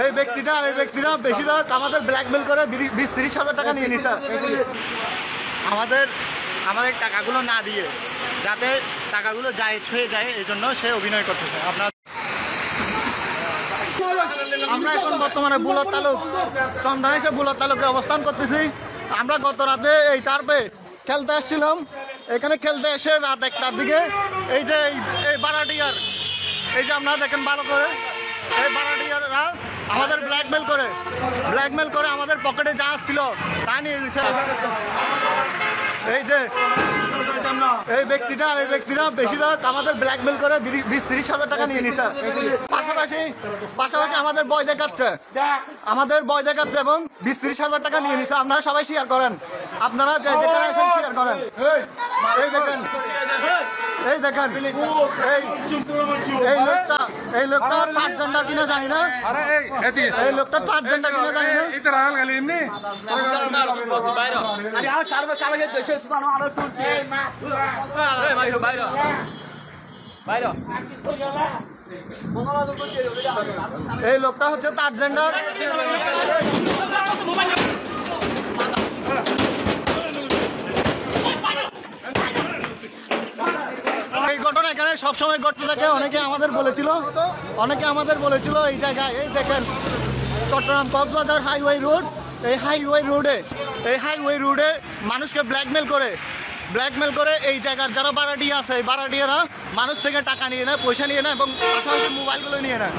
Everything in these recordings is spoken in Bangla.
এই ব্যক্তিটা বেশিরভাগ আমাদের ব্ল্যাকমেল করে 20-30 হাজার টাকা নিয়ে নিছে আমাদের টাকাগুলো না দিয়ে, যাতে টাকাগুলো জায়েজ হয়ে যায়, এই জন্য সে অভিনয় করতেছে। আমরা এখন বর্তমানে বুলর তালুক চন্দনেশে বুলর তালুকে অবস্থান করতেছি। আমরা গত রাতে এই টার্পে খেলতে আসছিলাম। এখানে খেলতে এসে রাত 1টার দিকে এই যে এই বারাডিয়ার, এই যে আপনারা দেখেন ভালো করে, এই বারাডিয়াররা আমাদের ব্ল্যাকমেল করে আমাদের পকেটে যা ছিল তা নিয়ে নিছে। এই যে এই ব্যক্তিরা বেশিরভাগ আমাদের ব্ল্যাকমেল করে 20-30 হাজার টাকা নিয়ে নিছে। পাশাপাশি আমাদের বয় দেখাচ্ছে এবং 20-30 হাজার টাকা নিয়ে নিছে। আপনারা সবাই শেয়ার করেন, আপনারা যেখানে আছেন শেয়ার করেন। এই দেখেন এই লোকটা ট্রান্সজেন্ডার কিনা জানি না, এই লোকটা ট্রান্সজেন্ডার কিনা জানি না। এই লোকটা হচ্ছে ট্রান্সজেন্ডার। এই ঘটনা এখানে সবসময় ঘটতে থাকে। অনেকে আমাদের বলেছিল এই জায়গায়, এই দেখেন চট্টগ্রাম কক্সবাজার হাইওয়ে রোড, এই হাইওয়ে রোডে মানুষকে ব্ল্যাকমেল করে এই জায়গার যারা বারাডিয়া আছে, এই বারাডিয়ারা মানুষ থেকে টাকা নিয়ে নেয়, পয়সা নিয়ে নেয় এবং পাশাপাশি মোবাইলগুলো নিয়ে নেয়।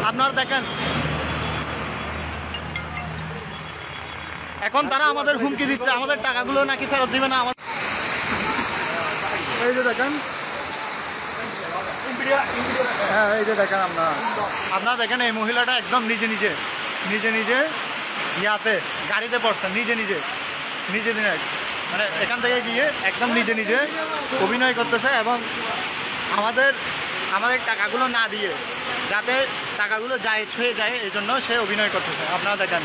আপনারা দেখেন এখন তারা আমাদের হুমকি দিচ্ছে, আমাদের টাকাগুলো নাকি ফেরত দিবে না। এই যে দেখেন, হ্যাঁ এই যে দেখেন আপনারা দেখেন এই মহিলাটা একদম নিজে ইয়াতে গাড়িতে পড়ছে, নিজে মানে এখান থেকে গিয়ে একদম নিজে অভিনয় করতেছে এবং আমাদের টাকাগুলো না দিয়ে, যাতে টাকাগুলো জায়েজ হয়ে যায়, এই জন্য সে অভিনয় করতেছে। আপনারা দেখেন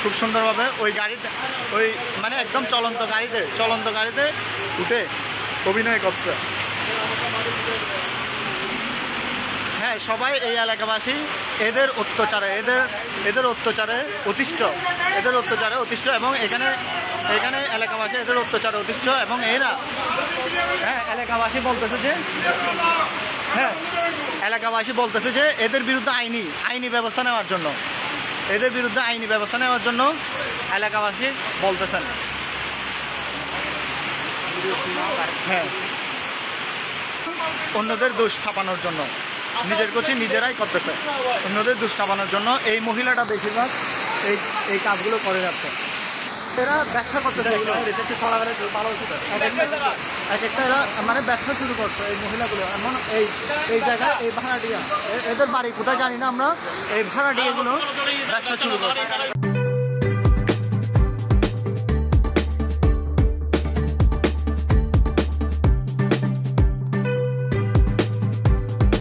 খুব সুন্দরভাবে ওই গাড়িতে, ওই মানে একদম চলন্ত গাড়িতে উঠে অভিনয় করছে। হ্যাঁ, সবাই এই এলাকাবাসী এদের অত্যাচারে অতিষ্ঠ এবং এখানে এলাকাবাসী এদের অত্যাচারে অতিষ্ঠ এবং এরা এলাকাবাসী বলতেছে যে এদের বিরুদ্ধে আইনি ব্যবস্থা নেওয়ার জন্য এলাকাবাসী বলতেছেন। হ্যাঁ, অন্যদের দোষ ছাপানোর জন্য, নিজের কাছে নিজেরাই করতেছে। অন্যদের দোষ ছাপানোর জন্য এই মহিলাটা বেশিরভাগ এই কাজগুলো করে যাচ্ছে। এরা ব্যবসা করতেছে, এক একটা এরা মানে ব্যবসা শুরু করছে এই মহিলাগুলো। এমন এই জায়গায় এই ভাড়াটিয়া, এদের বাড়ি কোথায় জানি না আমরা, এই ভাড়াটিয়াগুলো ব্যবসা শুরু করছে।